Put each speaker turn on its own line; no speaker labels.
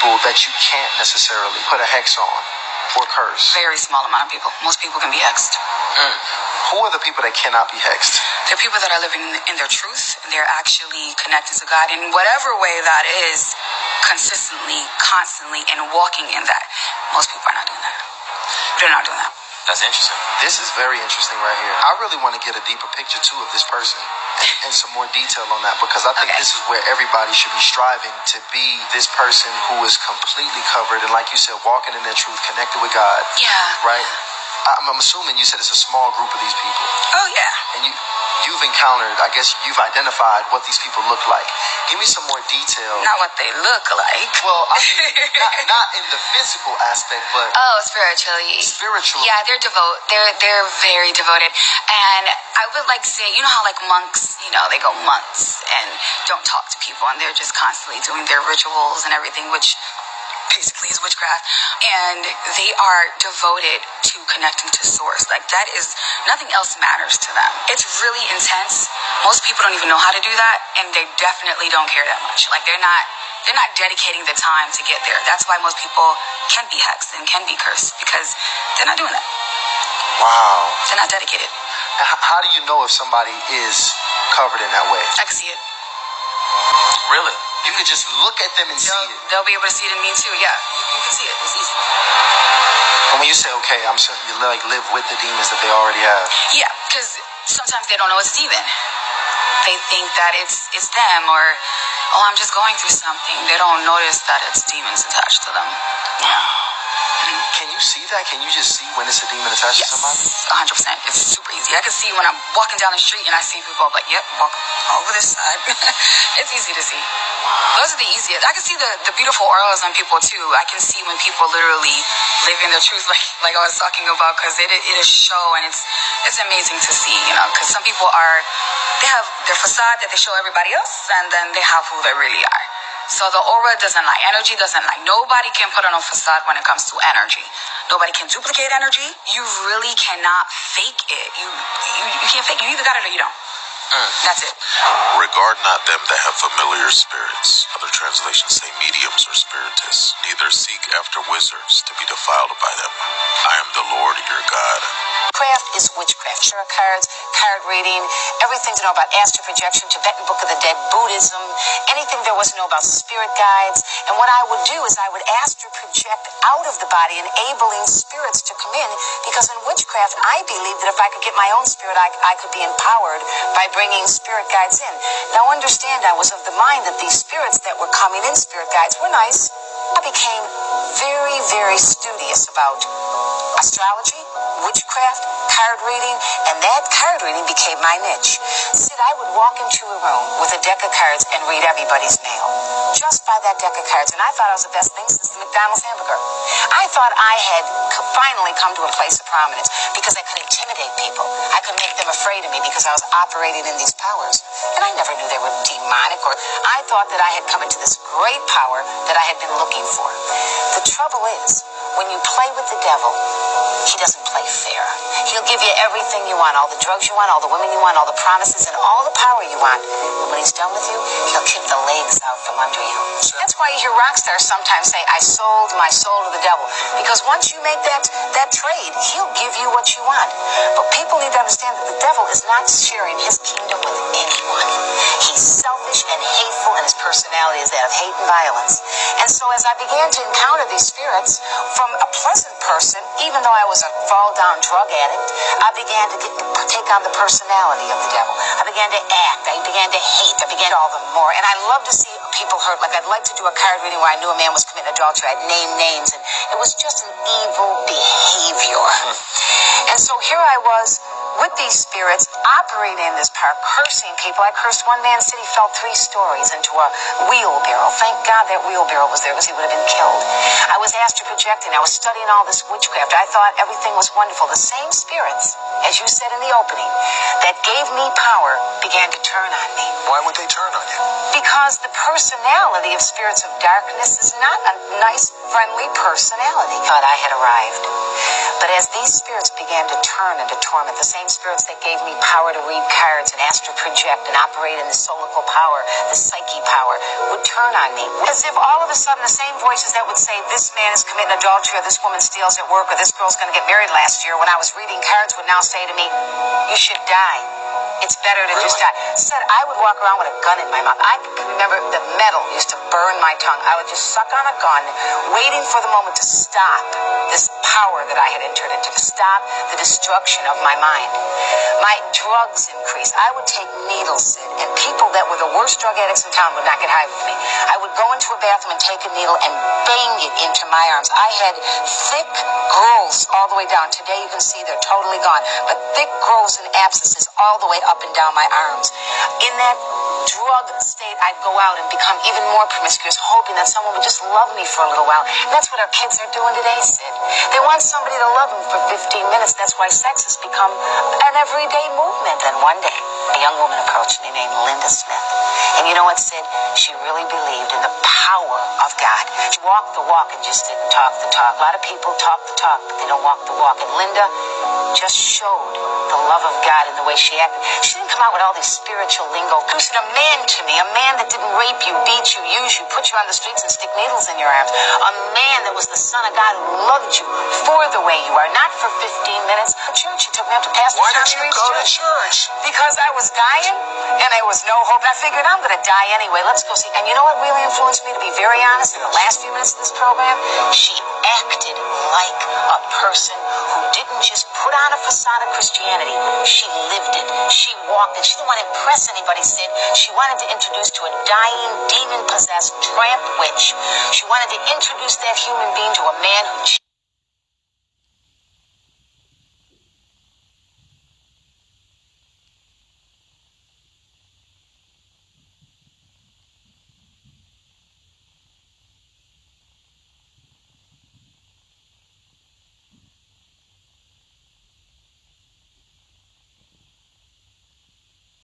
people that you can't necessarily put a hex on or curse?
Very small amount of people. Most people can be hexed.
Who are the people that cannot be hexed?
They're people that are living in their truth. They're actually connected to God in whatever way that is, consistently, constantly, and walking in that. Most people are not doing that. They're not doing that.
That's interesting.
This is very interesting right here. I really want to get a deeper picture, too, of this person and some more detail on that, because I think this is where everybody should be striving to be, this person who is completely covered and, like you said, walking in their truth, connected with God.
Yeah.
Right? I'm assuming you said it's a small group of these people.
Oh, yeah.
And you've encountered, I guess you've identified what these people look like. Give me some more detail.
Not what they look like.
Well, I mean, not in the physical aspect, but
spiritually.
Spiritually.
Yeah, they're very devoted. And I would like to say, you know how like monks, they go months and don't talk to people, and they're just constantly doing their rituals and everything, which basically is witchcraft, and they are devoted to connecting to source. Like, that is, nothing else matters to them. It's really intense. Most people don't even know how to do that, and they definitely don't care that much. Like, they're not dedicating the time to get there. That's why most people can be hexed and can be cursed, because they're not doing that.
Wow.
They're not dedicated.
How do you know if somebody is covered in that way?
I can see it.
Really? You can just look at them and see it.
They'll be able to see it in me too. Yeah, you can see it. It's easy.
And when you say, okay, I'm certain you like live with the demons that they already have.
Yeah, because sometimes they don't know it's a demon. They think that it's them, or I'm just going through something. They don't notice that it's demons attached to them. Yeah.
Can you see that? Can you just see when it's a demon attached to somebody?
100%. It's super easy. I can see when I'm walking down the street and I see people, I'm like, yep, walk over this side. It's easy to see. Wow. Those are the easiest. I can see the beautiful auras on people too. I can see when people literally live in their truth, like I was talking about, because it is show, and it's amazing to see, because some people they have their facade that they show everybody else, and then they have who they really are. So the aura doesn't lie. Energy doesn't lie. Nobody can put on a facade when it comes to energy. Nobody can duplicate energy. You really cannot fake it. You can't fake it. You either got it or you don't. That's it.
Regard not them that have familiar spirits. Other translations say mediums or spiritists. Neither seek after wizards to be defiled by them. I am the Lord your God.
Craft is witchcraft. Tarot cards, card reading, everything to know about astral projection, Tibetan Book of the Dead, Buddhism, anything there was to know about spirit guides. And what I would do is I would astral project out of the body, enabling spirits to come in, because in witchcraft, I believe that if I could get my own spirit, I could be empowered by bringing spirit guides in. Now understand, I was of the mind that these spirits that were coming in, spirit guides, were nice. I became very, very studious about astrology, witchcraft, card reading, and that card reading became my niche. Sid, I would walk into a room with a deck of cards and read everybody's mail, just by that deck of cards, and I thought I was the best thing since the McDonald's hamburger. I thought I had finally come to a place of prominence because I could intimidate people. I could make them afraid of me because I was operating in these powers, and I never knew they were demonic, or I thought that I had come into this great power that I had been looking for. The trouble is, when you play with the devil, he doesn't play fair. He'll give you everything you want, all the drugs you want, all the women you want, all the promises, and all the power you want. And when he's done with you, he'll kick the legs out from under you. That's why you hear rock stars sometimes say, I sold my soul to the devil. Because once you make that trade, he'll give you what you want. But people need to understand that the devil is not sharing his kingdom with anyone. He's selfish and hateful, and his personality is that of hate and violence. And so as I began to encounter these spirits, from a pleasant person, even though I was a fall-down drug addict, I began to take on the personality of the devil. I began to act. I began to hate. I began to all the more. And I love to see people hurt. Like, I'd like to do a card reading where I knew a man was committing adultery. I'd name names, and it was just an evil behavior. And so here I was with these spirits operating in this power, cursing people. I cursed one man, said he fell 3 stories into a wheelbarrow. Thank God that wheelbarrow was there, because he would have been killed. I was astral projecting. I was studying all this witchcraft. I thought everything was wonderful. The same spirits, as you said in the opening, that gave me power began to turn on me.
Why would they turn on you?
Because Because the personality of spirits of darkness is not a nice, friendly personality. Thought I had arrived. But as these spirits began to turn and to torment, the same spirits that gave me power to read cards and astral project and operate in the solical power, the psyche power, would turn on me. As if all of a sudden the same voices that would say, this man is committing adultery, or this woman steals at work, or this girl's going to get married last year, when I was reading cards, would now say to me, you should die. It's better to just die. Said I would walk around with a gun in my mouth. I can remember the metal used to burn my tongue. I would just suck on a gun, waiting for the moment to stop this power that I had entered into, to stop the destruction of my mind. My drugs increased. I would take needles, and people that were the worst drug addicts in town would not get high with me. I would go into a bathroom and take a needle and bang it into my arms. I had thick growths all the way down. Today you can see they're totally gone, but thick growths and abscesses all the way up and down my arms. In that drug state, I'd go out and become even more promiscuous, hoping that someone would just love me for a little while. And that's what our kids are doing today, Sid. They want somebody to love them for 15 minutes. That's why sex has become an everyday movement. Then one day, a young woman approached me named Linda Smith. And you know what, Sid? She really believed in the power of God. She walked the walk and just didn't talk the talk. A lot of people talk the talk, but they don't walk the walk. And Linda just showed the love of God in the way she acted. She didn't come out with all these spiritual lingo. She was a man to me, a man that didn't rape you, beat you, use you, put you on the streets and stick needles in your arms. A man that was the Son of God who loved you for the way you are, not for 15 minutes. The church, she took me up to Pastor
Why did
John
you
Reed's
go to church?
Because I was dying and there was no hope. And I figured I'm going to die anyway. Let's go see. And you know what really influenced me, to be very honest, in the last few minutes of this program? She acted like a person who didn't just put on a facade of Christianity. She lived it. She walked it. She didn't want to impress anybody, Sid. She wanted to introduce to a dying, demon-possessed tramp witch. She wanted to introduce that human being to a man who